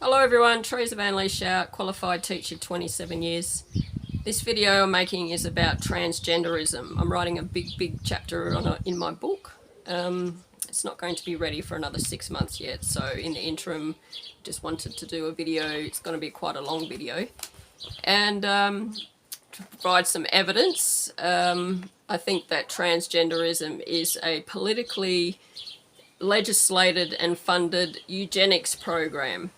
Hello everyone, Teresa Van Lee Shout, qualified teacher, 27 years. This video I'm making is about transgenderism. I'm writing a big chapter on it in my book. It's not going to be ready for another 6 months yet, so in the interim just wanted to do a video. It's going to be quite a long video, and to provide some evidence. I think that transgenderism is a politically legislated and funded eugenics program.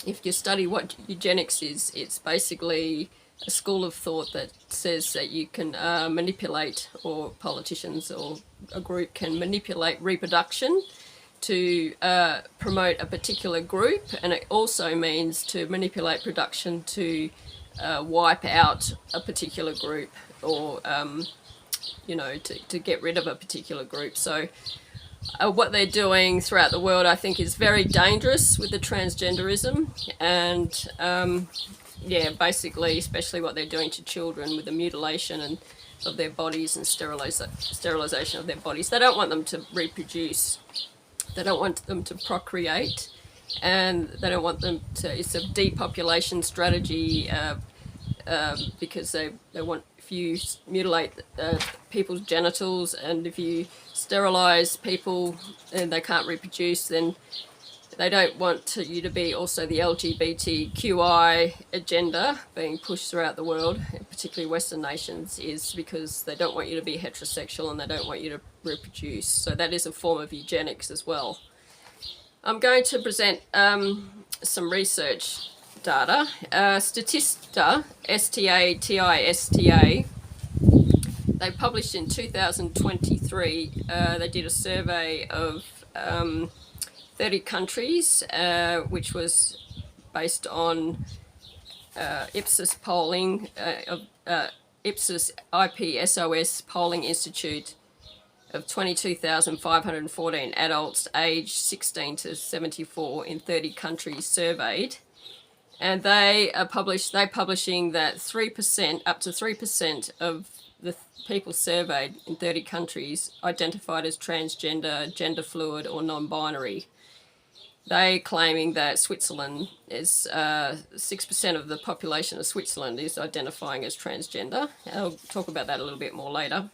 If you study what eugenics is, it's basically a school of thought that says that you can manipulate, or politicians or a group can manipulate reproduction to promote a particular group, and it also means to manipulate production to wipe out a particular group, or to get rid of a particular group. So what they're doing throughout the world, I think, is very dangerous with the transgenderism, and basically, especially what they're doing to children with the mutilation of their bodies and sterilization of their bodies. They don't want them to reproduce. They don't want them to procreate, and they don't want them to. It's a depopulation strategy because they want. If you mutilate people's genitals, and if you sterilize people and they can't reproduce, then they don't want you to be also the LGBTQI agenda being pushed throughout the world, particularly Western nations, is because they don't want you to be heterosexual and they don't want you to reproduce. So that is a form of eugenics as well. I'm going to present some research data. Statista, S-T-A-T-I-S-T-A, they published in 2023, they did a survey of 30 countries, which was based on Ipsos polling, Ipsos IPSOS Polling Institute, of 22,514 adults aged 16 to 74 in 30 countries surveyed. And they're publishing that 3%, up to 3% of the people surveyed in 30 countries identified as transgender, gender fluid, or non-binary. They claiming that Switzerland is 6% of the population of Switzerland is identifying as transgender. I'll talk about that a little bit more later.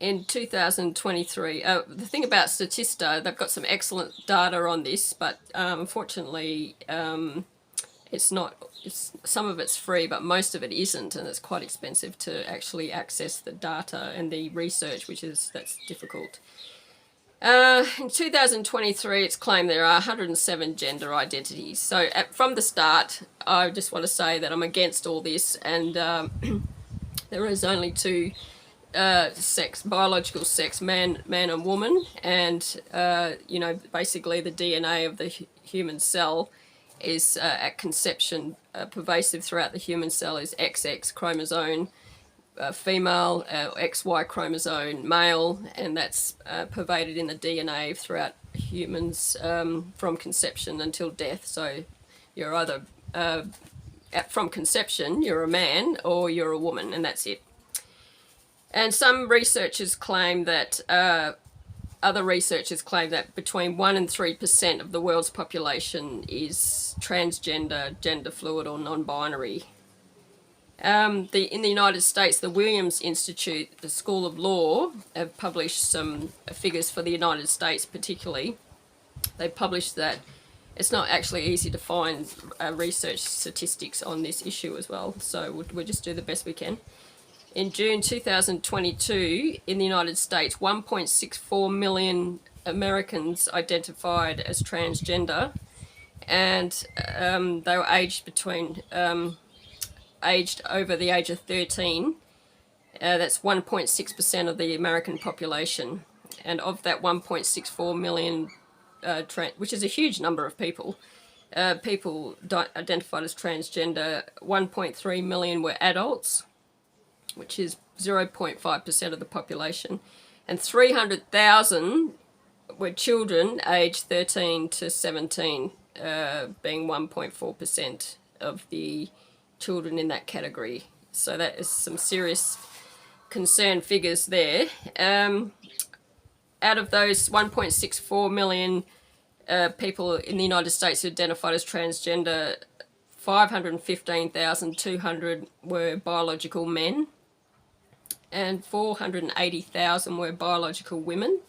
In 2023, the thing about Statista, they've got some excellent data on this, but unfortunately, some of it's free, but most of it isn't, and it's quite expensive to actually access the data and the research, that's difficult. In 2023, it's claimed there are 107 gender identities. So from the start, I just want to say that I'm against all this, and there is only two biological sex, man and woman, and basically the DNA of the human cell is at conception, pervasive throughout the human cell is XX chromosome, female, XY chromosome, male, and that's pervaded in the DNA throughout humans from conception until death. So you're either from conception you're a man or you're a woman, and that's it. And some researchers claim that, other researchers claim that between 1% and 3% of the world's population is transgender, gender fluid, or non-binary. In the United States, the Williams Institute, the School of Law, have published some figures for the United States particularly. They published that it's not actually easy to find research statistics on this issue as well, so we'll just do the best we can. In June 2022, in the United States, 1.64 million Americans identified as transgender, and they were aged over the age of 13. That's 1.6% of the American population, and of that 1.64 million, which is a huge number of people identified as transgender, 1.3 million were adults, which is 0.5% of the population, and 300,000 were children aged 13 to 17, being 1.4% of the children in that category. So that is some serious concern figures there. Out of those 1.64 million people in the United States who identified as transgender, 515,200 were biological men and 480,000 were biological women,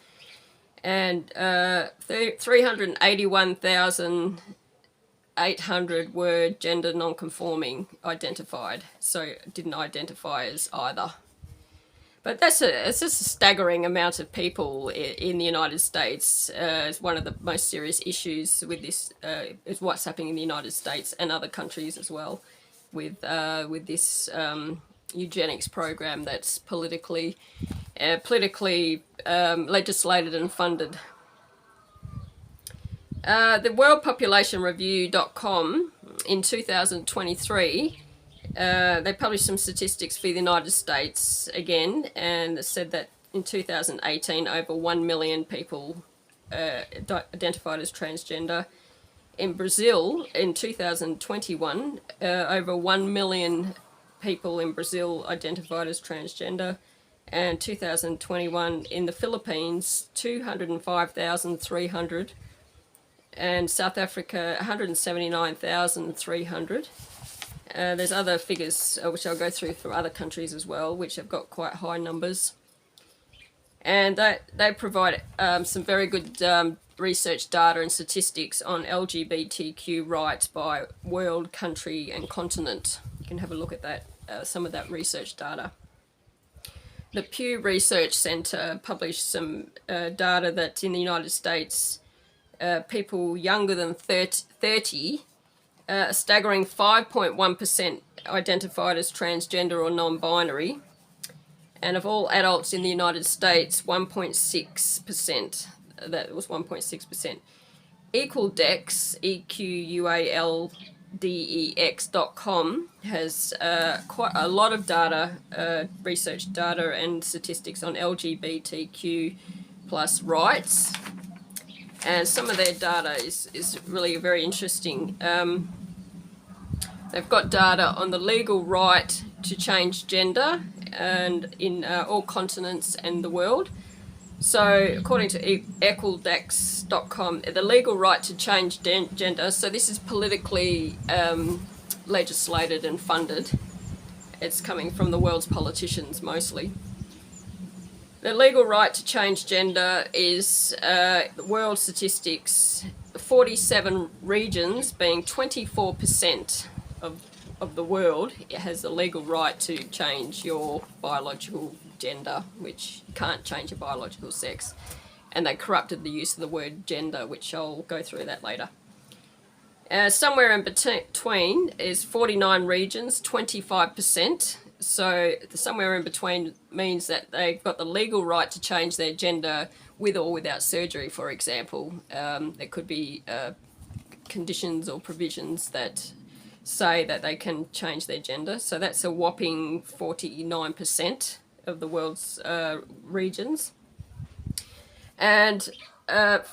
and 381,800 were gender non-conforming identified, so didn't identify as either. But it's just a staggering amount of people in the United States. It's one of the most serious issues with this is what's happening in the United States and other countries as well, with this eugenics program that's politically legislated and funded. The worldpopulationreview.com in 2023. They published some statistics for the United States again, and said that in 2018 over 1 million people identified as transgender. In Brazil in 2021, over 1 million people in Brazil identified as transgender, and 2021 in the Philippines 205,300, and South Africa 179,300. There's other figures which I'll go through from other countries as well, which have got quite high numbers. And they provide some very good research data and statistics on LGBTQ rights by world, country and continent. You can have a look at that, some of that research data. The Pew Research Center published some data that in the United States, people younger than 30, a staggering 5.1% identified as transgender or non-binary, and of all adults in the United States, 1.6%. That was 1.6%. Equaldex, EQUALDEX.com has quite a lot of data, research data and statistics on LGBTQ plus rights. And some of their data is really very interesting. They've got data on the legal right to change gender and in all continents and the world. So according to equaldex.com, the legal right to change gender, so this is politically legislated and funded. It's coming from the world's politicians mostly. The legal right to change gender is world statistics, 47 regions being 24% of the world. It has the legal right to change your biological gender, which you can't change your biological sex. And they corrupted the use of the word gender, which I'll go through that later. Somewhere in between is 49 regions, 25%. So somewhere in between means that they've got the legal right to change their gender with or without surgery, for example. There could be conditions or provisions that say that they can change their gender. So that's a whopping 49% of the world's regions. And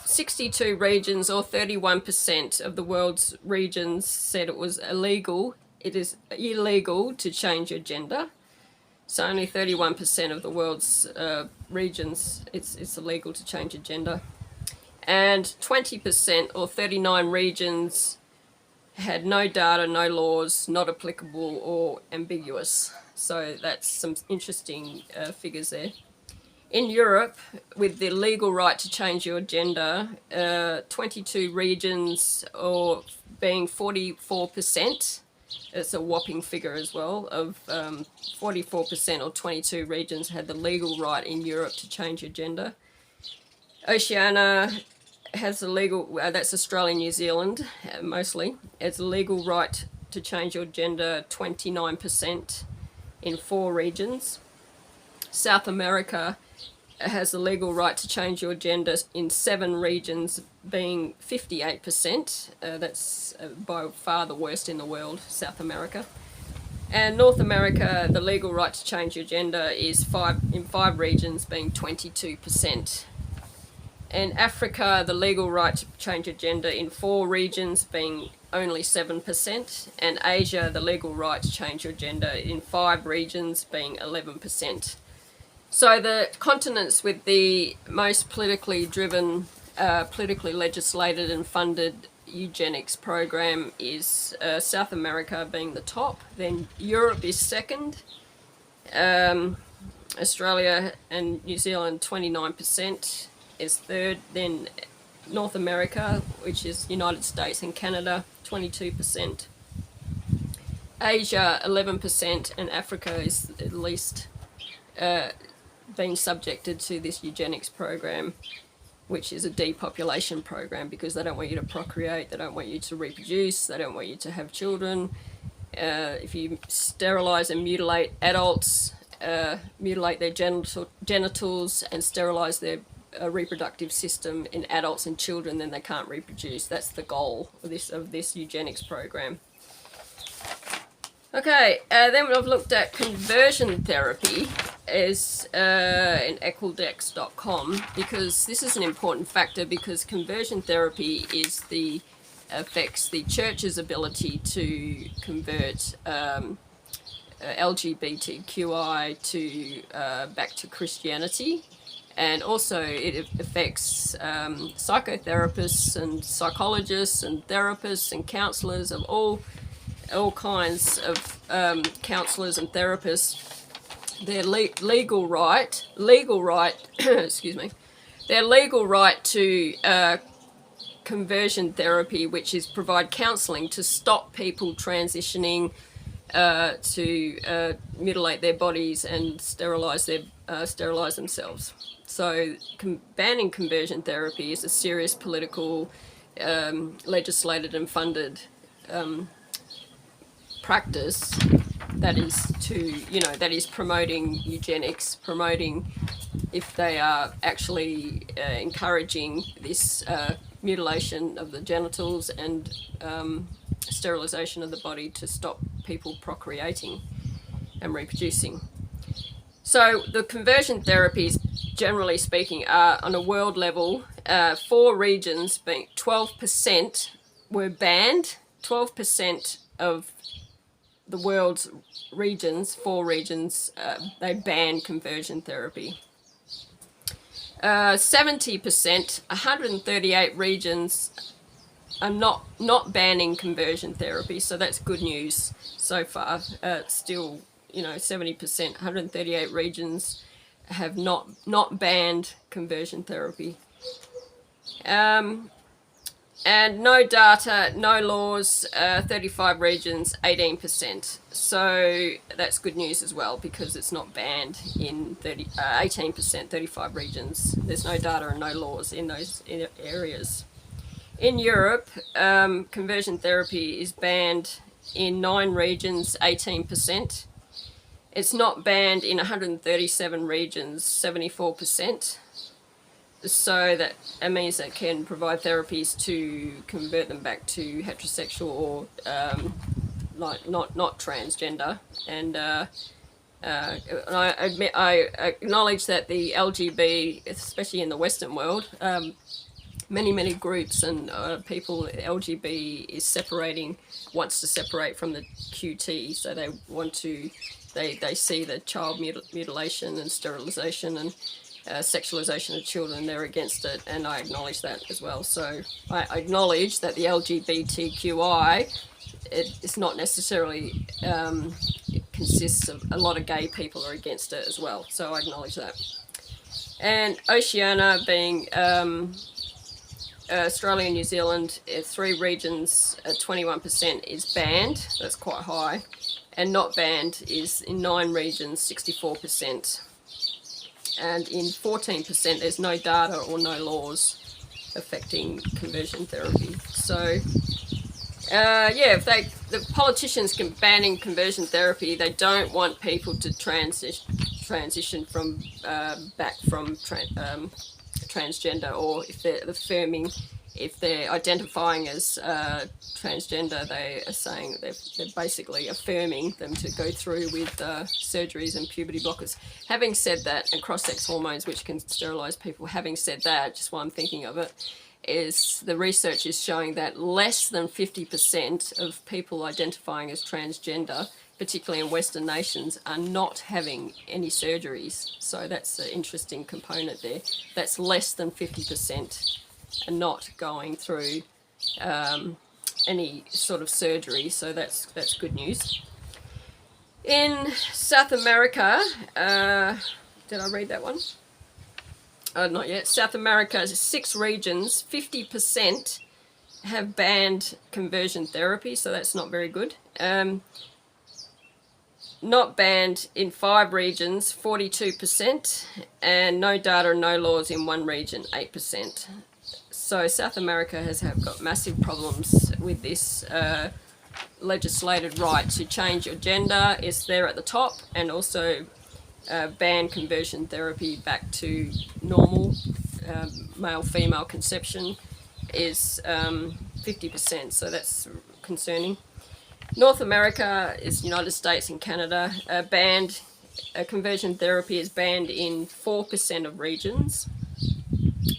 62 regions, or 31% of the world's regions, said it was illegal. It is illegal to change your gender. So only 31% of the world's regions, it's illegal to change your gender. And 20%, or 39 regions, had no data, no laws, not applicable or ambiguous. So that's some interesting figures there. In Europe, with the legal right to change your gender, 22 regions, or being 44%, it's a whopping figure as well, of 44% or 22 regions had the legal right in Europe to change your gender. Oceania has a legal, that's Australia and New Zealand mostly, it's a legal right to change your gender, 29% in 4 regions. South America has the legal right to change your gender in 7 regions, being 58%. That's by far the worst in the world, South America. And North America, the legal right to change your gender is in 5 regions, being 22%. In Africa, the legal right to change your gender in 4 regions, being only 7%. And Asia, the legal right to change your gender in 5 regions, being 11%. So the continents with the most politically driven politically legislated and funded eugenics program is South America being the top, then Europe is second, Australia and New Zealand 29% is third, then North America, which is United States and Canada, 22%, Asia 11%, and Africa is at least being subjected to this eugenics program, which is a depopulation program because they don't want you to procreate, they don't want you to reproduce, they don't want you to have children. If you sterilize and mutilate adults, mutilate their genitals and sterilize their reproductive system in adults and children, then they can't reproduce. That's the goal of this eugenics program. Okay, then I've looked at conversion therapy as in equaldex.com, because this is an important factor, because conversion therapy affects the church's ability to convert LGBTQI to back to Christianity, and also it affects psychotherapists and psychologists and therapists and counsellors of all kinds of counsellors and therapists. Their legal right excuse me, their legal right to conversion therapy, which is provide counselling to stop people transitioning to mutilate their bodies and sterilize themselves. So banning conversion therapy is a serious political, legislated and funded practice that is promoting eugenics, promoting, if they are actually encouraging this mutilation of the genitals and sterilization of the body to stop people procreating and reproducing. So the conversion therapies, generally speaking, are on a world level, 4 regions, being 12% were banned. 12% of the world's regions, 4 regions, they ban conversion therapy. 70%, 138 regions are not banning conversion therapy, so that's good news so far. Still, 70%, 138 regions have not banned conversion therapy. And no data, no laws, 35 regions, 18%. So that's good news as well, because it's not banned in 18%, 35 regions. There's no data and no laws in those areas. In Europe, conversion therapy is banned in 9 regions, 18%. It's not banned in 137 regions, 74%. So that means that can provide therapies to convert them back to heterosexual or not transgender. And I acknowledge that the LGB, especially in the Western world, many groups and people, LGB wants to separate from the QT, so they want to, they see the child mutilation and sterilization and sexualization of children. They're against it, and I acknowledge that as well. So I acknowledge that the LGBTQI, it's not necessarily, it consists of a lot of gay people are against it as well, so I acknowledge that. And Oceania being Australia and New Zealand, 3 regions, 21% is banned, that's quite high, and not banned is in 9 regions, 64%. And in 14% there's no data or no laws affecting conversion therapy. So if the politicians can banning conversion therapy, they don't want people to transition from back from transgender, or if they're affirming, if they're identifying as transgender, they are saying they're basically affirming them to go through with surgeries and puberty blockers. Having said that, and cross-sex hormones, which can sterilize people, having said that, just while I'm thinking of it, is the research is showing that less than 50% of people identifying as transgender, particularly in Western nations, are not having any surgeries. So that's an interesting component there. That's less than 50%. are not going through any sort of surgery, so that's good news. In South America, did I read that one? Not yet. South America, 6 regions, 50% have banned conversion therapy, so that's not very good. Not banned in 5 regions, 42%, and no data and no laws in 1 region, 8%. So South America has got massive problems with this legislated right to change your gender. Is there at the top, and also ban conversion therapy back to normal male-female conception is 50%, so that's concerning. North America is United States and Canada. Conversion therapy is banned in 4% of regions,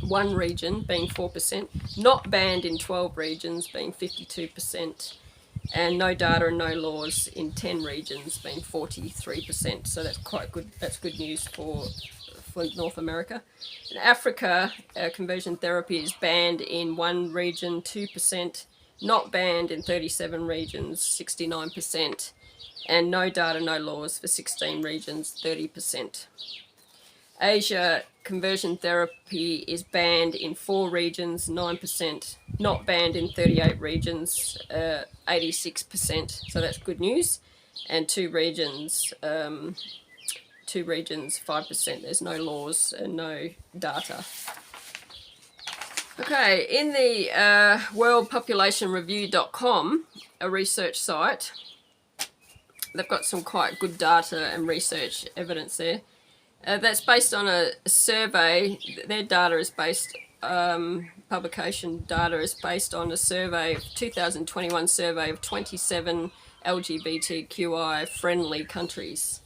1 region being 4%, not banned in 12 regions being 52%, and no data and no laws in 10 regions being 43%. So that's quite good. That's good news for North America. In Africa, conversion therapy is banned in 1 region, 2%, not banned in 37 regions, 69%, and no data, no laws for 16 regions, 30%. Asia, conversion therapy is banned in 4 regions, 9%, not banned in 38 regions, 86%, so that's good news, and 2 regions, 5%, there's no laws and no data. Okay, in the worldpopulationreview.com, a research site, they've got some quite good data and research evidence there. That's based on a survey. Their data is based, publication data is based on a survey, 2021 survey of 27 LGBTQI friendly countries.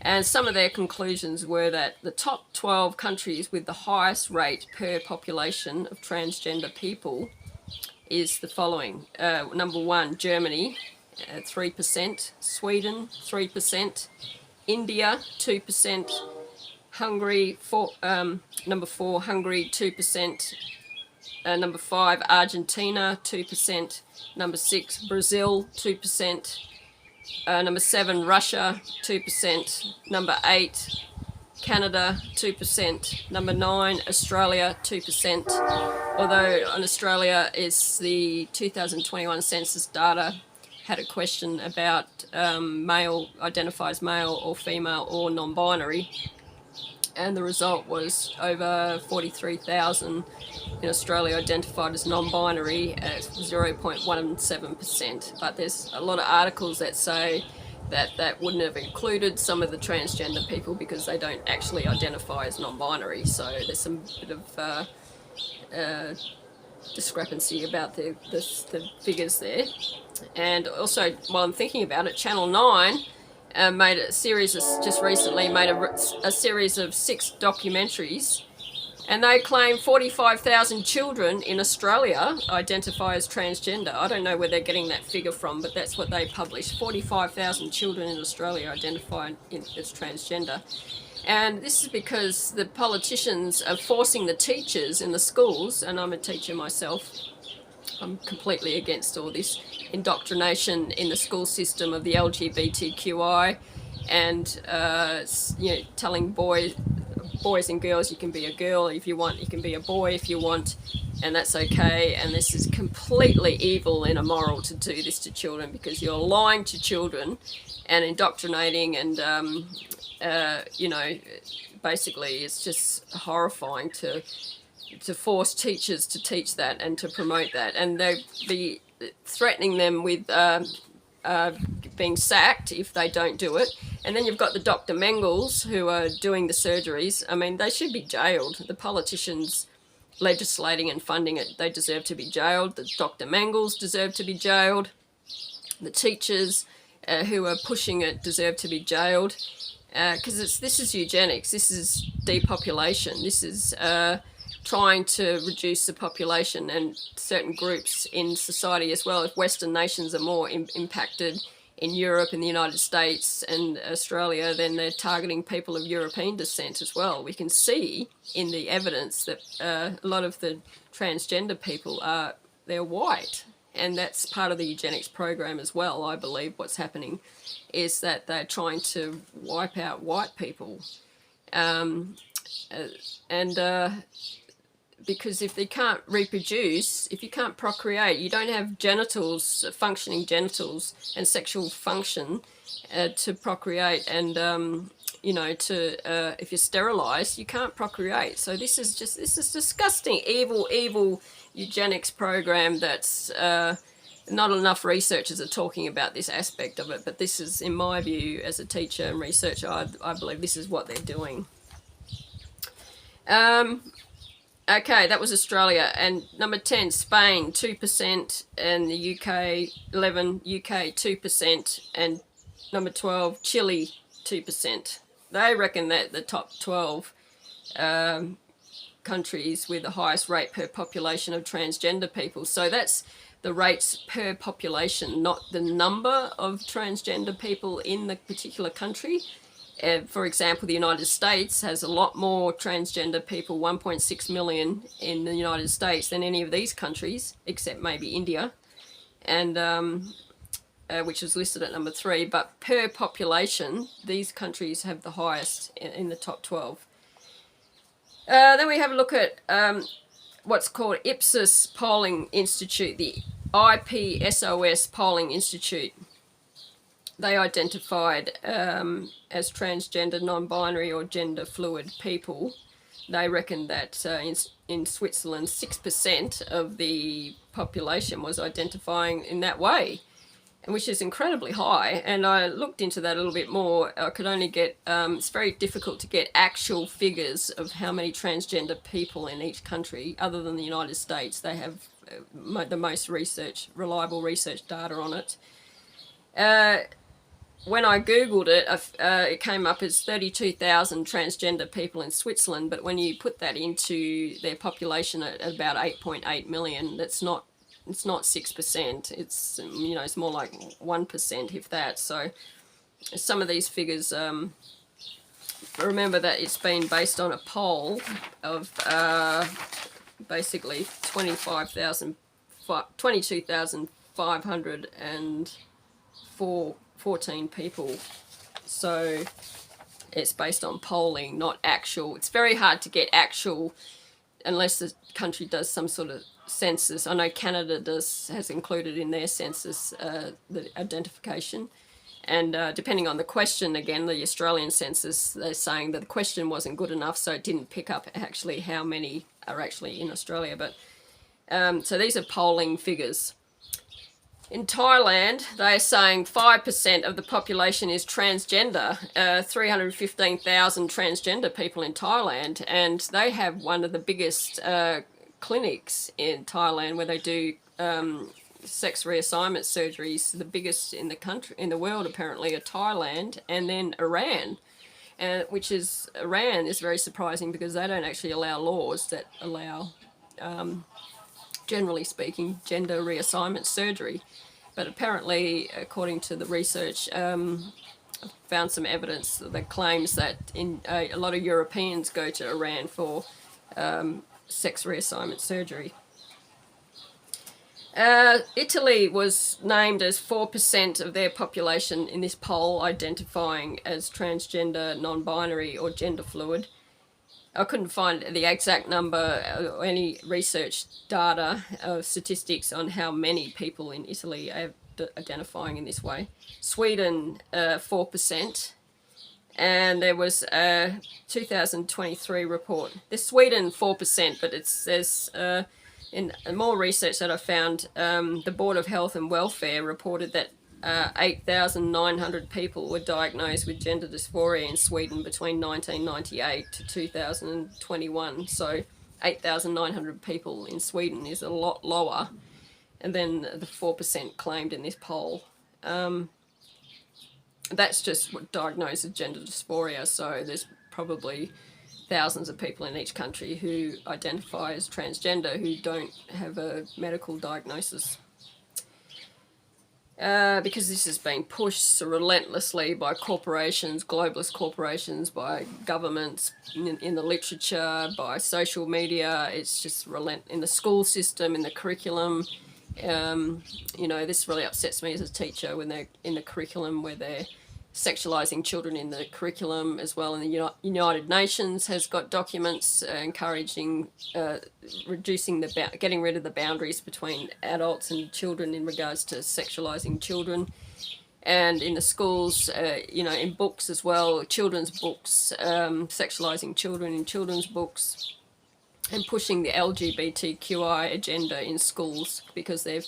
And some of their conclusions were that the top 12 countries with the highest rate per population of transgender people is the following. Number 1, Germany, 3%, Sweden, 3%, India, 2%, Hungary, number 4, Hungary, 2%, number 5, Argentina, 2%, number 6, Brazil, 2%, number 7, Russia, 2%, number 8, Canada, 2%, number 9, Australia, 2%, although on Australia is the 2021 census data had a question about male, identifies male or female or non-binary, and the result was over 43,000 in Australia identified as non-binary at 0.17%. But there's a lot of articles that say that that wouldn't have included some of the transgender people because they don't actually identify as non-binary. So there's some bit of discrepancy about the figures there. And also, while I'm thinking about it, Channel 9 made a series of, just recently made a series of 6 documentaries, and they claim 45,000 children in Australia identify as transgender. I don't know where they're getting that figure from, but that's what they published. 45,000 children in Australia identify as transgender. And this is because the politicians are forcing the teachers in the schools, and I'm a teacher myself, I'm completely against all this indoctrination in the school system of the LGBTQI, and telling boys and girls you can be a girl if you want, you can be a boy if you want, and that's okay. And this is completely evil and immoral to do this to children, because you're lying to children and indoctrinating, and basically it's just horrifying to force teachers to teach that and to promote that, and they'd be threatening them with being sacked if they don't do it. And then you've got the Dr. Mengels who are doing the surgeries. I mean, they should be jailed. The politicians legislating and funding it, they deserve to be jailed. The Dr. Mengels deserve to be jailed. The teachers who are pushing it deserve to be jailed, because this is eugenics, this is depopulation, this is trying to reduce the population and certain groups in society as well. If Western nations are more impacted in Europe, in the United States and Australia, then they're targeting people of European descent as well. We can see in the evidence that a lot of the transgender people they're white, and that's part of the eugenics program as well. I believe what's happening is that they're trying to wipe out white people, because if they can't reproduce, if you can't procreate, you don't have genitals, functioning genitals and sexual function to procreate, and you know, if you're sterilized, you can't procreate. So this is disgusting, evil eugenics program that's not enough researchers are talking about this aspect of it, but this is, in my view, as a teacher and researcher, I believe this is what they're doing. Okay, that was Australia. And number 10, Spain, 2%, and the UK, 11, UK, 2%, and number 12, Chile, 2%. They reckon that the top 12 countries with the highest rate per population of transgender people. So that's the rates per population, not the number of transgender people in the particular country. For example, the United States has a lot more transgender people, 1.6 million in the United States, than any of these countries, except maybe India, and which is listed at number 3. But per population, these countries have the highest in the top 12. Then we have a look at what's called Ipsos Polling Institute, the IPSOS Polling Institute. They identified as transgender, non-binary or gender fluid people. They reckon that in Switzerland, 6% of the population was identifying in that way, which is incredibly high. And I looked into that a little bit more. I could only get, it's very difficult to get actual figures of how many transgender people in each country, other than the United States. They have the most reliable research data on it. When I Googled it, it came up as 32,000 transgender people in Switzerland, but when you put that into their population at about 8.8 million, it's not 6%. It's, you know, it's more like 1%, if that. So some of these figures, remember that it's been based on a poll of basically 22,514 people. So it's based on polling, not actual. It's very hard to get actual unless the country does some sort of census. I know Canada has included in their census the identification. And depending on the question, again, the Australian census, they're saying that the question wasn't good enough, so it didn't pick up actually how many are actually in Australia. But so these are polling figures. In Thailand, they are saying 5% of the population is transgender, 315,000 transgender people in Thailand, and they have one of the biggest clinics in Thailand where they do sex reassignment surgeries, the biggest in the country, in the world apparently, are Thailand and then Iran. Iran is very surprising because they don't actually allow laws that allow, generally speaking, gender reassignment surgery. But apparently, according to the research, I found some evidence that claims that a lot of Europeans go to Iran for sex reassignment surgery. Italy was named as 4% of their population in this poll identifying as transgender, non-binary or gender fluid. I couldn't find the exact number or any research data or statistics on how many people in Italy are identifying in this way. Sweden, 4%. And there was a 2023 report. There's Sweden, 4%, but it says in more research that I found, the Board of Health and Welfare reported that 8,900 people were diagnosed with gender dysphoria in Sweden between 1998 to 2021. So 8,900 people in Sweden is a lot lower than the 4% claimed in this poll. That's just what diagnosed as gender dysphoria, so there's probably thousands of people in each country who identify as transgender who don't have a medical diagnosis. because this is being pushed relentlessly by corporations, globalist corporations, by governments, in the literature, by social media. It's just in the school system, in the curriculum. This really upsets me as a teacher when they're in the curriculum where they're sexualizing children in the curriculum as well. And the United Nations has got documents encouraging getting rid of the boundaries between adults and children in regards to sexualizing children. And in the schools, in books as well, children's books, sexualizing children in children's books, and pushing the LGBTQI agenda in schools because they're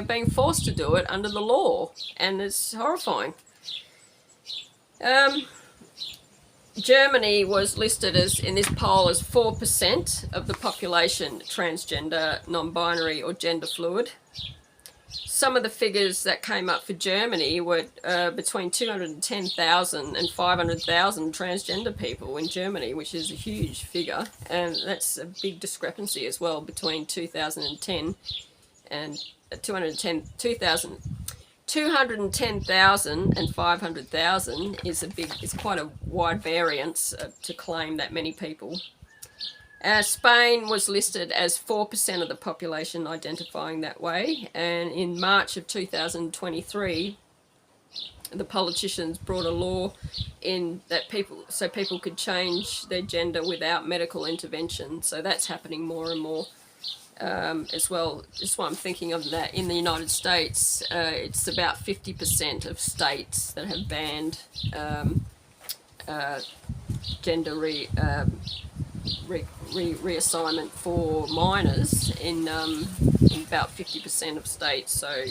being forced to do it under the law, and it's horrifying. Germany was listed in this poll as 4% of the population transgender, non-binary or gender fluid. Some of the figures that came up for Germany were between 210,000 and 500,000 transgender people in Germany, which is a huge figure, and that's a big discrepancy as well between 2010 and 210,000 and 500,000 is quite a wide variance to claim that many people. Spain was listed as 4% of the population identifying that way, and in March of 2023, the politicians brought a law in that people could change their gender without medical intervention. So that's happening more and more as well. Just what I'm thinking of that in the United States, it's about 50% of states that have banned gender reassignment for minors in about 50% of states, so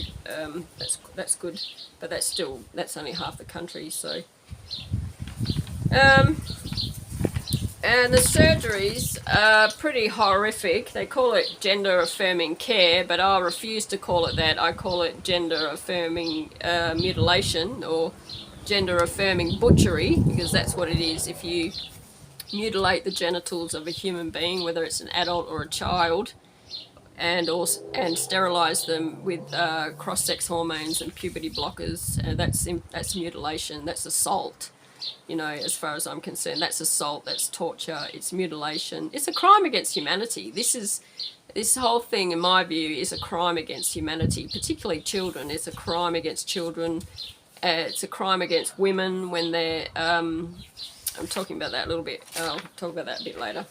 that's good, but that's only half the country. So and the surgeries are pretty horrific. They call it gender affirming care, but I refuse to call it that. I call it gender affirming mutilation or gender affirming butchery, because that's what it is. If you mutilate the genitals of a human being, whether it's an adult or a child, and sterilize them with cross-sex hormones and puberty blockers, that's mutilation. That's assault. As far as I'm concerned, that's assault. That's torture. It's mutilation. It's a crime against humanity. This whole thing, in my view, is a crime against humanity, particularly children. It's a crime against children. It's a crime against women when they're I'm talking about that a little bit. I'll talk about that a bit later.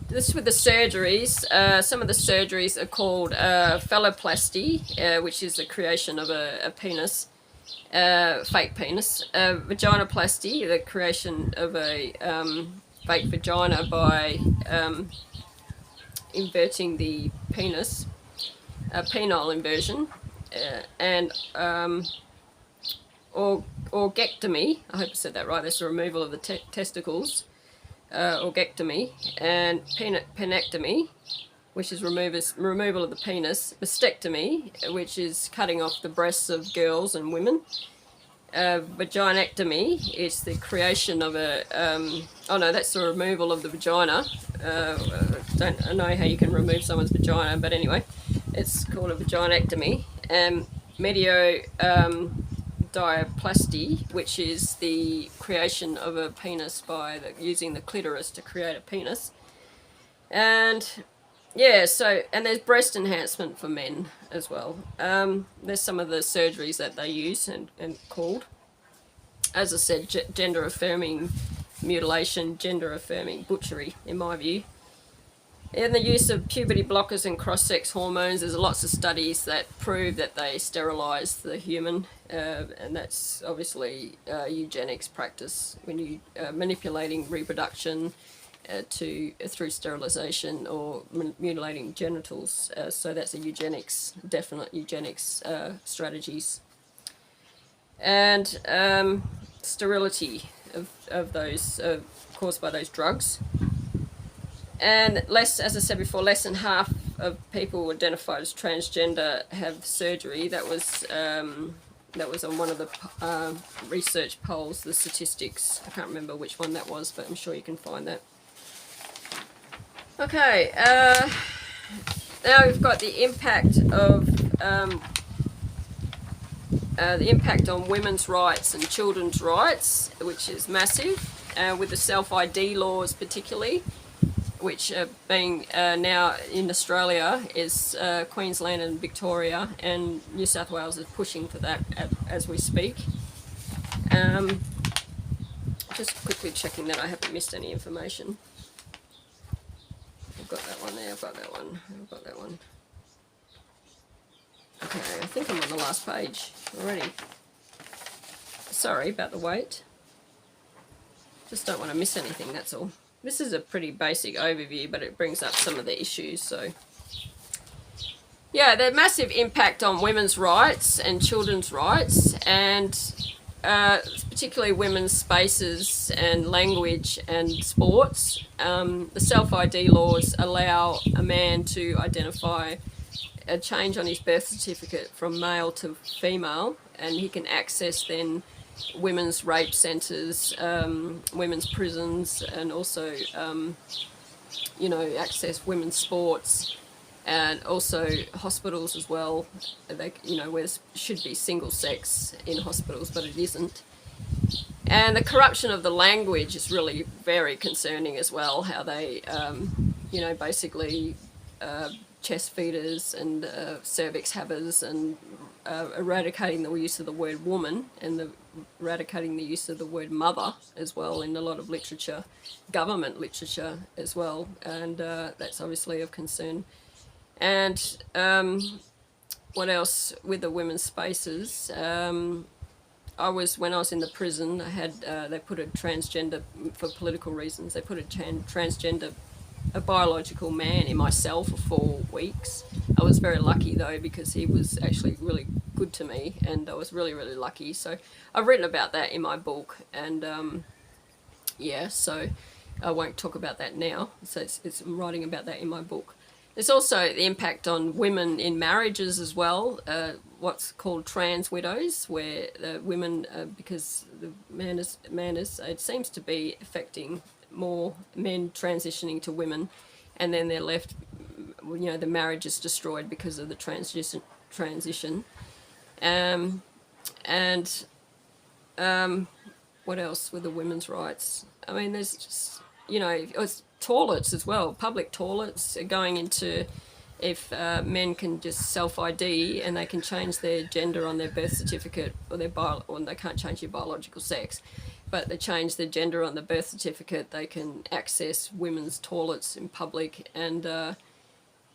This with the surgeries. Some of the surgeries are called phalloplasty, which is the creation of a penis, fake penis. Vaginoplasty, the creation of a fake vagina by inverting the penis, penile inversion, and orgectomy, I hope I said that right, that's the removal of the testicles, orgectomy, and penectomy, which is removal of the penis, mastectomy, which is cutting off the breasts of girls and women, vaginectomy is the creation of that's the removal of the vagina. I don't know how you can remove someone's vagina, but anyway, it's called a vaginectomy. Diaplasty, which is the creation of a penis by using the clitoris to create a penis. And and there's breast enhancement for men as well. There's some of the surgeries that they use and called, as I said, gender affirming mutilation, gender affirming butchery, in my view. In the use of puberty blockers and cross-sex hormones, there's lots of studies that prove that they sterilise the human, and that's obviously eugenics practice when you manipulating reproduction through sterilisation or mutilating genitals. So that's definite eugenics strategies. And sterility of those caused by those drugs. And as I said before, less than half of people identified as transgender have surgery. That was on one of the research polls, the statistics. I can't remember which one that was, but I'm sure you can find that. Okay, now we've got the impact of the impact on women's rights and children's rights, which is massive, with the self-ID laws particularly, which are being now in Australia, is Queensland and Victoria, and New South Wales is pushing for that as we speak. Just quickly checking that I haven't missed any information. I've got that one there, I've got that one, I've got that one. Okay, I think I'm on the last page already. Sorry about the wait. Just don't want to miss anything, that's all. This is a pretty basic overview, but it brings up some of the issues, so. Yeah, the massive impact on women's rights and children's rights, and particularly women's spaces and language and sports. The self-ID laws allow a man to identify a change on his birth certificate from male to female, and he can access then women's rape centres, women's prisons, and also, access women's sports, and also hospitals as well. They, where there should be single sex in hospitals, but it isn't. And the corruption of the language is really very concerning as well. How they, basically chest feeders and cervix havers, and eradicating the use of the word woman, and eradicating the use of the word mother as well in a lot of literature, government literature as well, and that's obviously of concern. And what else with the women's spaces? When I was in the prison, I had they put a transgender, for political reasons, they put a transgender, a biological man in my cell for 4 weeks. I was very lucky though, because he was actually really good to me, and I was really, really lucky. So I've written about that in my book, and so I won't talk about that now. So I'm writing about that in my book. There's also the impact on women in marriages as well, what's called trans widows, where the women, because the man is, it seems to be affecting more men transitioning to women, and then they're left, the marriage is destroyed because of the transition. What else with the women's rights? I mean, there's just, it's toilets as well. Public toilets are going into, if men can just self-ID and they can change their gender on their birth certificate, or they can't change their biological sex, but they change their gender on the birth certificate, they can access women's toilets in public, and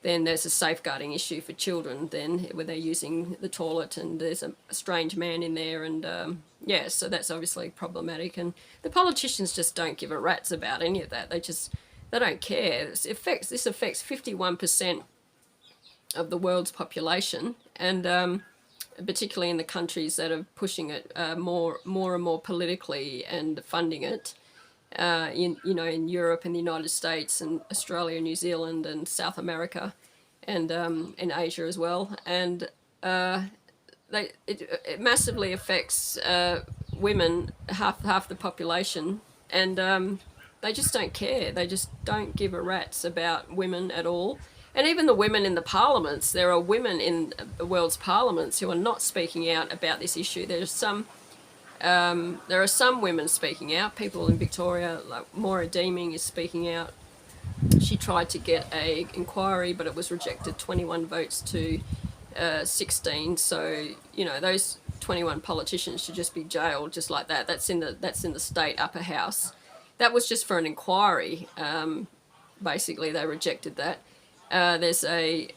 then there's a safeguarding issue for children then, where they're using the toilet and there's a strange man in there, and so that's obviously problematic. And the politicians just don't give a rat's about any of that. They don't care. This affects 51% of the world's population, and particularly in the countries that are pushing it more and more politically and funding it, in Europe and the United States and Australia, New Zealand and South America, and in Asia as well. And it massively affects women, half the population, and they just don't care. They just don't give a rat's about women at all. And even the women in the parliaments, there are women in the world's parliaments who are not speaking out about this issue. There are some women speaking out. People in Victoria, like Maura Deeming, is speaking out. She tried to get an inquiry, but it was rejected, 21 votes to 16. So those 21 politicians should just be jailed, just like that. That's in the state upper house. That was just for an inquiry. Basically, they rejected that. There's a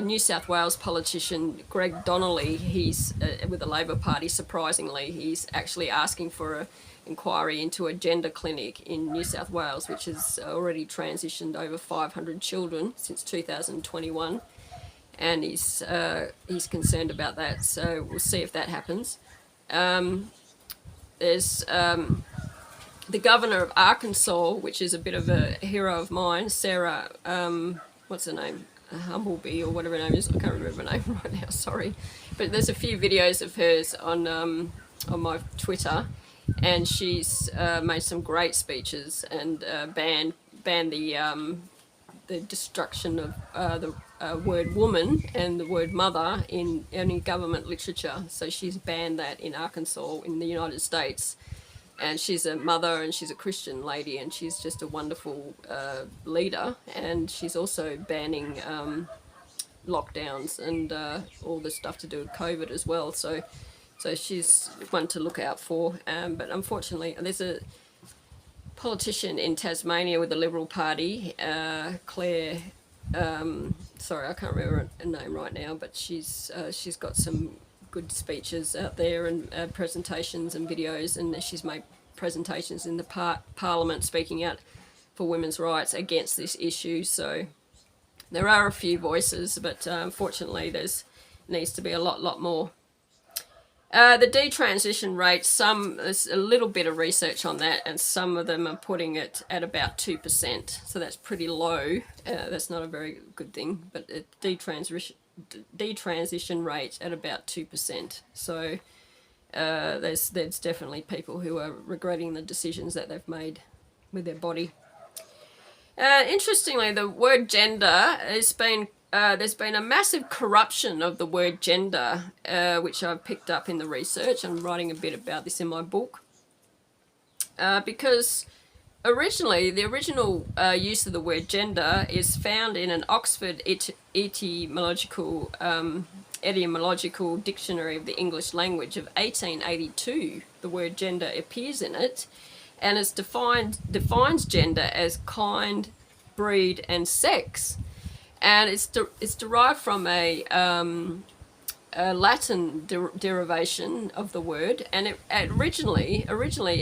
New South Wales politician, Greg Donnelly, he's with the Labor Party, surprisingly, he's actually asking for an inquiry into a gender clinic in New South Wales, which has already transitioned over 500 children since 2021, and he's concerned about that, so we'll see if that happens. There's the governor of Arkansas, which is a bit of a hero of mine, Sarah, what's her name? Humbleby or whatever her name is. I can't remember her name right now, sorry. But there's a few videos of hers on my Twitter, and she's made some great speeches and banned the the destruction of the word woman and the word mother in any government literature. So she's banned that in Arkansas in the United States. And she's a mother and she's a Christian lady and she's just a wonderful leader. And she's also banning lockdowns and all the stuff to do with COVID as well. So she's one to look out for. But unfortunately, there's a politician in Tasmania with the Liberal Party, Claire. Sorry, I can't remember her name right now, but she's got some good speeches out there and presentations and videos, and she's made presentations in the Parliament speaking out for women's rights against this issue. So there are a few voices, but unfortunately needs to be a lot more. The detransition rate, there's a little bit of research on that, and some of them are putting it at about 2%. So that's pretty low. That's not a very good thing, but detransition rate at about 2%. So there's definitely people who are regretting the decisions that they've made with their body. Interestingly, the word gender has been there's been a massive corruption of the word gender, which I've picked up in the research. I'm writing a bit about this in my book. Because originally, the original use of the word gender is found in an Oxford etymological dictionary of the English language of 1882. The word gender appears in it, and it defines gender as kind, breed, and sex. And it's derived from a Latin derivation of the word, and it originally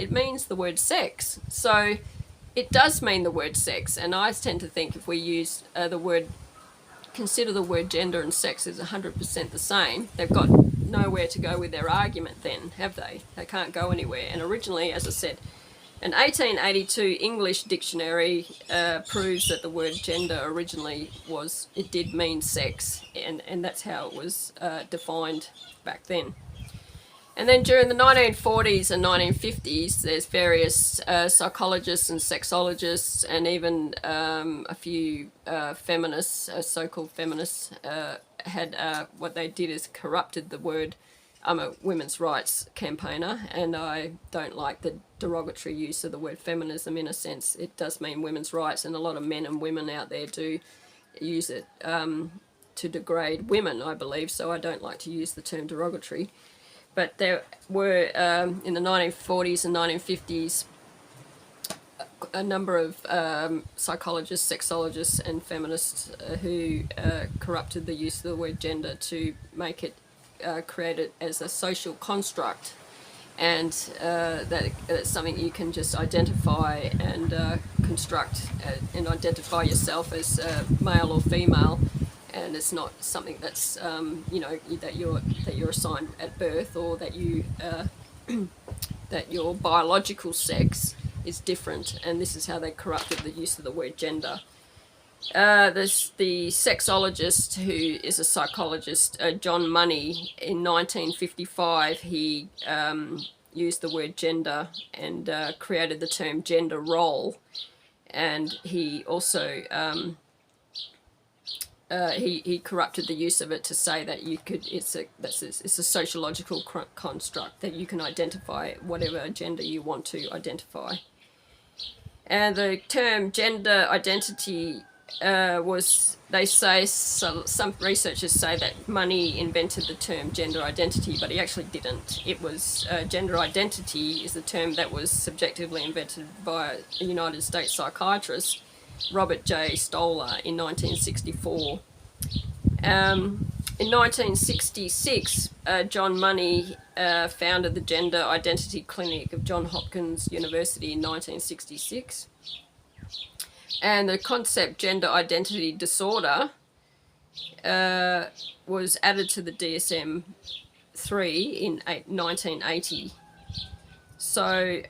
it means the word sex. So it does mean the word sex, and I tend to think if we use consider the word gender and sex as 100% the same, they've got nowhere to go with their argument then, have they? They can't go anywhere. And originally, as I said, an 1882 English dictionary proves that the word gender originally did mean sex, and that's how it was defined back then. And then during the 1940s and 1950s, there's various psychologists and sexologists, and even a few feminists, so-called feminists, had what they did is corrupted the word. I'm a women's rights campaigner, and I don't like the derogatory use of the word feminism. In a sense, it does mean women's rights, and a lot of men and women out there do use it to degrade women, I believe, so I don't like to use the term derogatory. But there were, in the 1940s and 1950s, a number of psychologists, sexologists, and feminists who corrupted the use of the word gender to make it created as a social construct, and that it's something you can just identify and construct and identify yourself as male or female, and it's not something that's that you're assigned at birth, or that you that your biological sex is different. And this is how they corrupted the use of the word gender. There's the sexologist who is a psychologist, John Money. In 1955, he used the word gender and created the term gender role. And he also he corrupted the use of it to say that it's a sociological construct, that you can identify whatever gender you want to identify. And the term gender identity some researchers say that Money invented the term gender identity, but he actually didn't. It was gender identity is the term that was subjectively invented by a United States psychiatrist, Robert J. Stoller, in 1964. In 1966, John Money founded the Gender Identity Clinic of Johns Hopkins University in 1966. And the concept gender identity disorder was added to the DSM-3 in 1980. So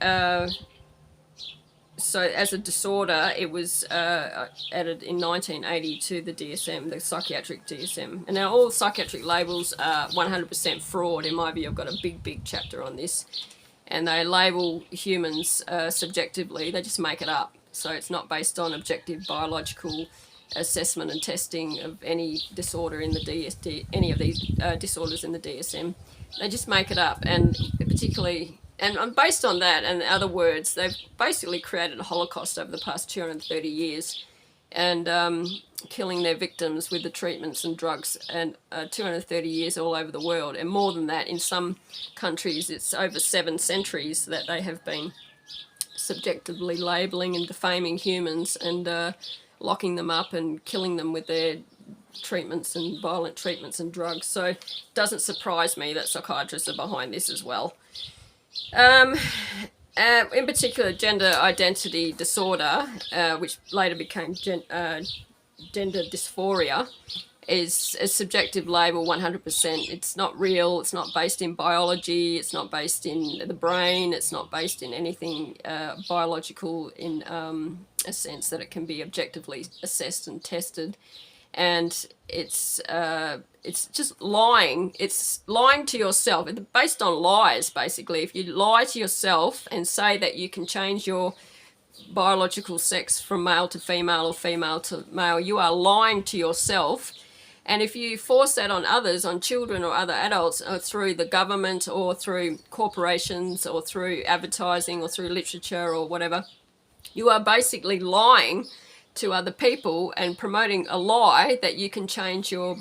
as a disorder, it was added in 1980 to the DSM, the psychiatric DSM. And now all psychiatric labels are 100% fraud. In my view, I've got a big chapter on this. And they label humans subjectively. They just make it up. So it's not based on objective biological assessment and testing of any disorder in the DSD, any of these disorders in the DSM. They just make it up, and particularly, and based on that and other words, they've basically created a holocaust over the past 230 years, and killing their victims with the treatments and drugs, and 230 years all over the world, and more than that in some countries. It's over 7 centuries that they have been subjectively labelling and defaming humans and locking them up and killing them with their treatments and violent treatments and drugs. So it doesn't surprise me that psychiatrists are behind this as well. In particular, gender identity disorder, which later became gender dysphoria, is a subjective label 100%. It's not real, it's not based in biology, it's not based in the brain, it's not based in anything biological in a sense that it can be objectively assessed and tested. And it's just lying. It's lying to yourself. It's based on lies, basically. If you lie to yourself and say that you can change your biological sex from male to female or female to male, you are lying to yourself. And if you force that on others, on children or other adults, or through the government or through corporations or through advertising or through literature or whatever, you are basically lying to other people and promoting a lie that you can change your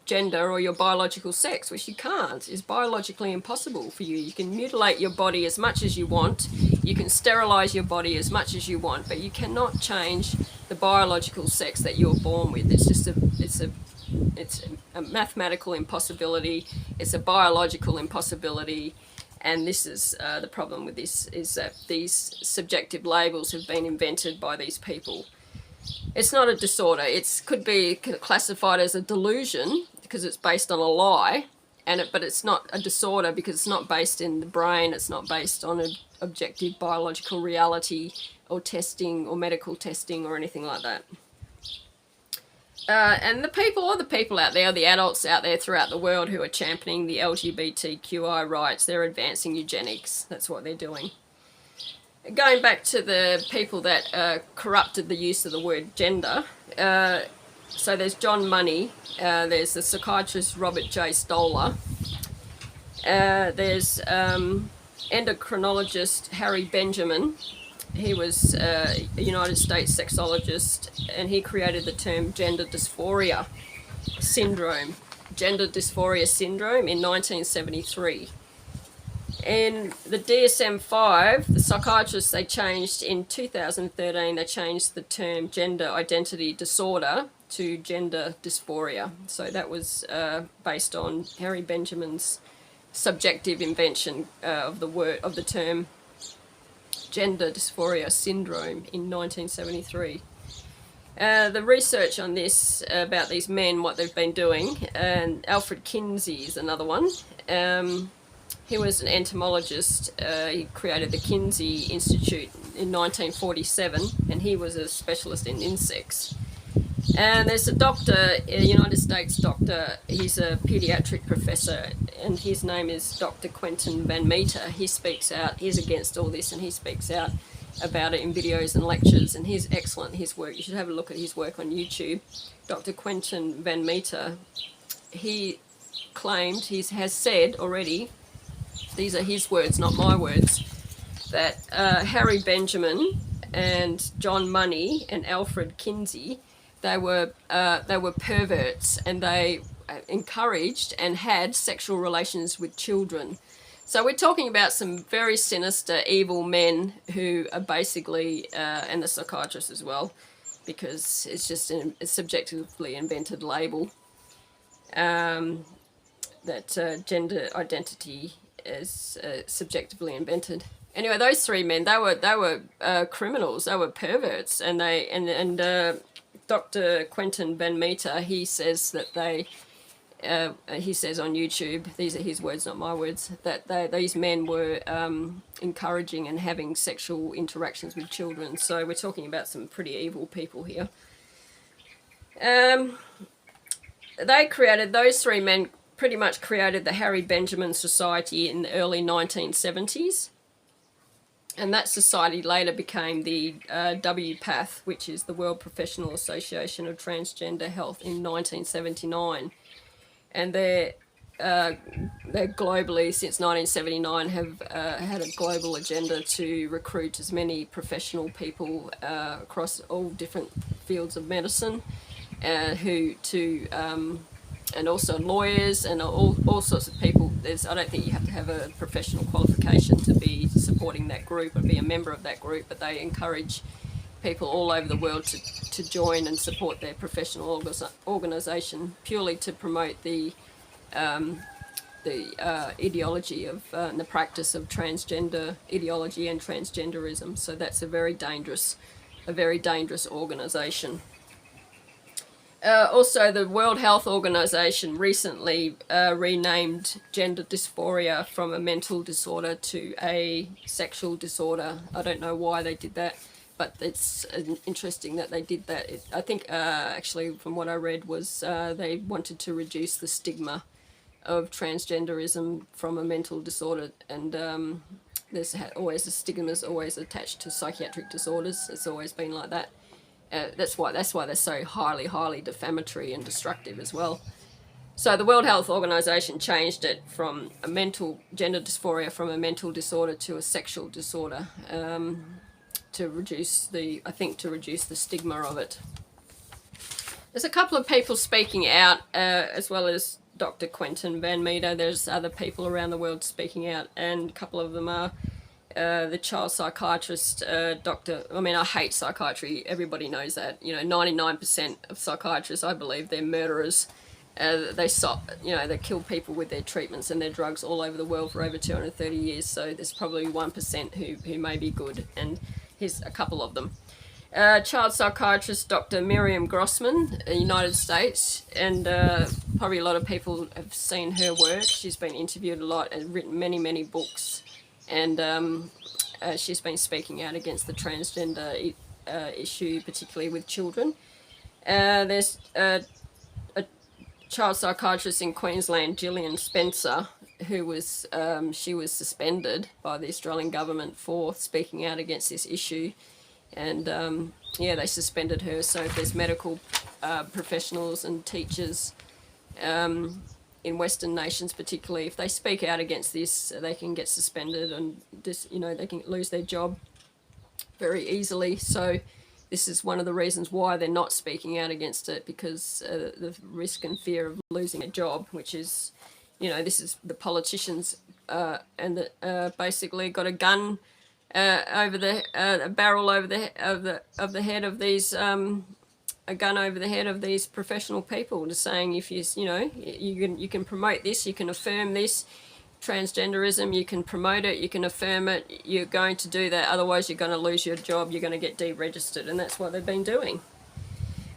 gender or your biological sex, which you can't. It's biologically impossible for you. You can mutilate your body as much as you want. You can sterilize your body as much as you want, but you cannot change the biological sex that you're born with. It's just it's a mathematical impossibility. It's a biological impossibility. And this is the problem with this, is that these subjective labels have been invented by these people. It's not a disorder. It could be classified as a delusion because it's based on a lie, but it's not a disorder because it's not based in the brain. It's not based on an objective biological reality or testing or medical testing or anything like that. And all the people out there, the adults out there throughout the world who are championing the LGBTQI rights, they're advancing eugenics. That's what they're doing. Going back to the people that corrupted the use of the word gender, so there's John Money, there's the psychiatrist Robert J. Stoller, there's endocrinologist Harry Benjamin. He was a United States sexologist, and he created the term gender dysphoria syndrome in 1973. In the DSM-5, the psychiatrists, they changed in 2013, they changed the term gender identity disorder to gender dysphoria. So that was based on Harry Benjamin's subjective invention of the term gender dysphoria syndrome in 1973. The research on this, about these men, what they've been doing, and Alfred Kinsey is another one. He was an entomologist. He created the Kinsey Institute in 1947, and he was a specialist in insects. And there's a doctor, a United States doctor, he's a pediatric professor, and his name is Dr. Quentin Van Meter. He speaks out, he's against all this, and he speaks out about it in videos and lectures, and he's excellent, his work. You should have a look at his work on YouTube. Dr. Quentin Van Meter, he claimed, has said already, these are his words, not my words, that Harry Benjamin and John Money and Alfred Kinsey, they were perverts, and they encouraged and had sexual relations with children. So we're talking about some very sinister, evil men who are basically, and the psychiatrists as well, because it's just a subjectively invented label, that gender identity is subjectively invented. Anyway, those 3 men, they were criminals, they were perverts, and Dr. Quentin Van Meter, he says that he says on YouTube, these are his words, not my words, that these men were encouraging and having sexual interactions with children. So we're talking about some pretty evil people here. Those 3 men pretty much created the Harry Benjamin Society in the early 1970s. And that society later became the WPATH, which is the World Professional Association of Transgender Health, in 1979. And they're globally, since 1979, have had a global agenda to recruit as many professional people across all different fields of medicine, and also lawyers and all sorts of people. I don't think you have to have a professional qualification to be supporting that group or be a member of that group, but they encourage people all over the world to join and support their professional organisation, purely to promote the ideology of and the practice of transgender ideology and transgenderism. So that's a very dangerous organisation. Also, the World Health Organization recently renamed gender dysphoria from a mental disorder to a sexual disorder. I don't know why they did that, but it's interesting that they did that. I think, actually, from what I read, was they wanted to reduce the stigma of transgenderism from a mental disorder, and there's always the stigma is always attached to psychiatric disorders. It's always been like that. That's why they're so highly defamatory and destructive as well. So the World Health Organization changed it from a gender dysphoria from a mental disorder to a sexual disorder, to reduce the stigma of it. There's a couple of people speaking out, as well as Dr. Quentin Van Meter. There's other people around the world speaking out, and a couple of them are the child psychiatrist, I hate psychiatry. Everybody knows that. 99% of psychiatrists, I believe, they're murderers. They kill people with their treatments and their drugs all over the world for over 230 years. So there's probably 1% who may be good, and here's a couple of them. Child psychiatrist Dr. Miriam Grossman, United States, and probably a lot of people have seen her work. She's been interviewed a lot and written many books. And she's been speaking out against the transgender issue, particularly with children. There's a child psychiatrist in Queensland, Gillian Spencer, who was suspended by the Australian government for speaking out against this issue. And they suspended her. So if there's medical professionals and teachers in Western nations particularly, if they speak out against this, they can get suspended and they can lose their job very easily. So this is one of the reasons why they're not speaking out against it, because the risk and fear of losing a job, which is, this is the politicians and basically got a gun over a barrel over the head of these. A gun over the head of these professional people, just saying, if you can promote this, you can affirm this transgenderism, you can promote it, you can affirm it, you're going to do that, otherwise you're going to lose your job, you're going to get deregistered, and that's what they've been doing.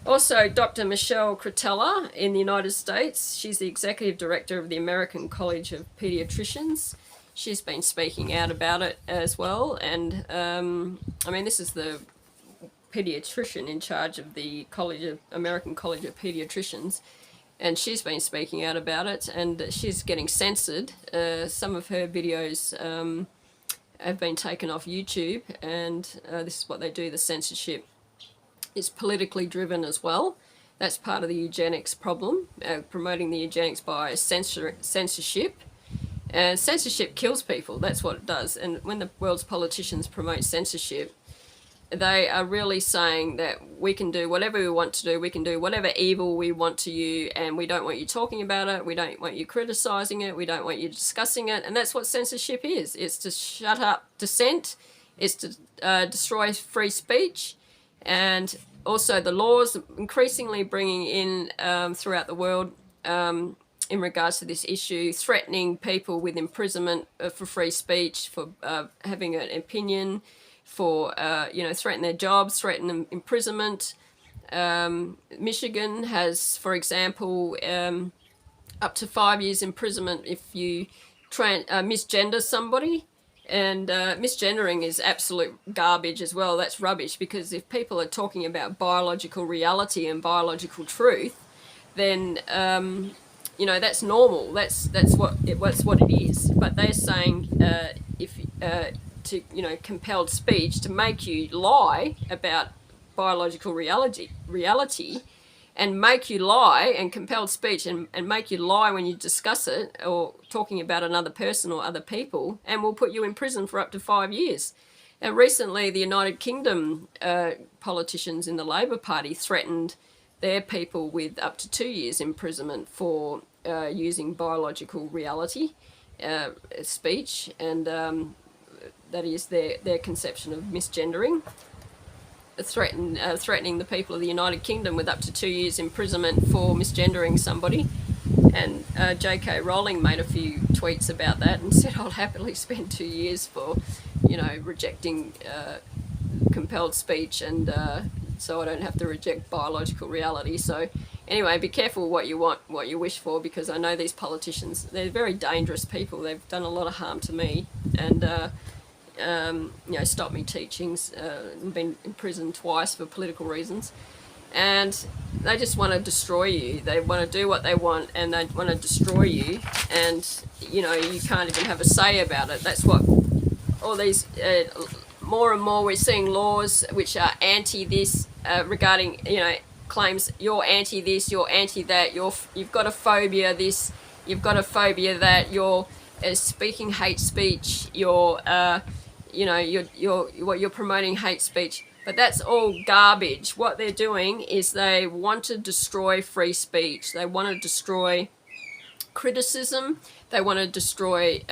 Also, Dr. Michelle Cretella in the United States, she's the executive director of the American College of Pediatricians. She's been speaking out about it as well, and this is the pediatrician in charge of the American College of Pediatricians, and she's been speaking out about it, and she's getting censored. Some of her videos have been taken off YouTube, and this is what they do, the censorship. It's politically driven as well. That's part of the eugenics problem, promoting the eugenics by censorship. And censorship kills people, that's what it does. And when the world's politicians promote censorship, they are really saying that we can do whatever we want to do, we can do whatever evil we want to you, and we don't want you talking about it, we don't want you criticising it, we don't want you discussing it, and that's what censorship is. It's to shut up dissent, it's to destroy free speech, and also the laws increasingly bringing in throughout the world in regards to this issue, threatening people with imprisonment for free speech, for having an opinion, for threaten their jobs, threaten imprisonment. Michigan has, for example, up to 5 years imprisonment if you misgender somebody. And misgendering is absolute garbage as well. That's rubbish, because if people are talking about biological reality and biological truth, then that's normal. That's what it is. But they're saying if to compelled speech to make you lie about biological reality, and make you lie, and compelled speech and make you lie when you discuss it or talking about another person or other people, and will put you in prison for up to 5 years. And recently, the United Kingdom politicians in the Labour Party threatened their people with up to 2 years imprisonment for using biological reality speech, and that is their conception of misgendering, threatening the people of the United Kingdom with up to 2 years imprisonment for misgendering somebody. And J.K. Rowling made a few tweets about that and said, I'll happily spend 2 years for, rejecting compelled speech, and so I don't have to reject biological reality. So anyway, be careful what you wish for, because I know these politicians, they're very dangerous people. They've done a lot of harm to me, and stopped me teaching, been in prison twice for political reasons, and they just want to destroy you. They want to do what they want, and they want to destroy you, and you can't even have a say about it. That's what all these more and more we're seeing laws which are anti this, regarding claims you're anti this, you're anti that, you've got a phobia this, you've got a phobia that, you're speaking hate speech, you're promoting hate speech. But that's all garbage. What they're doing is they want to destroy free speech. They want to destroy criticism. They want to destroy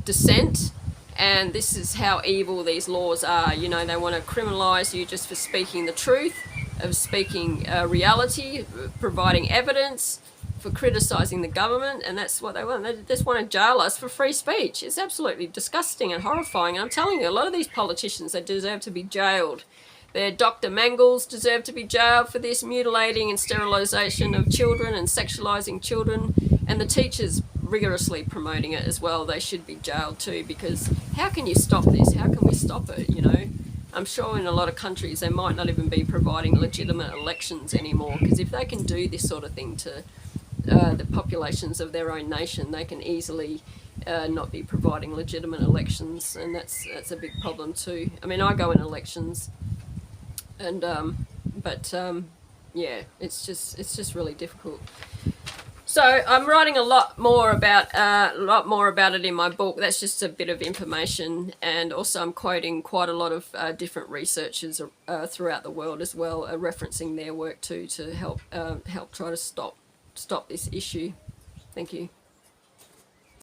dissent. And this is how evil these laws are. They want to criminalise you just for speaking the truth, of speaking reality, providing evidence, for criticising the government, and that's what they want. They just want to jail us for free speech. It's absolutely disgusting and horrifying. And I'm telling you, a lot of these politicians, they deserve to be jailed. Their Dr. Mangles deserve to be jailed for this, mutilating and sterilisation of children and sexualising children. And the teachers rigorously promoting it as well. They should be jailed too, because how can you stop this? How can we stop it, I'm sure in a lot of countries they might not even be providing legitimate elections anymore, because if they can do this sort of thing to the populations of their own nation, they can easily not be providing legitimate elections, and that's a big problem too. I mean, I go in elections, and it's just really difficult. So I'm writing a lot more about it in my book. That's just a bit of information, and also I'm quoting quite a lot of different researchers throughout the world as well, referencing their work too, to help try to stop this issue. Thank you.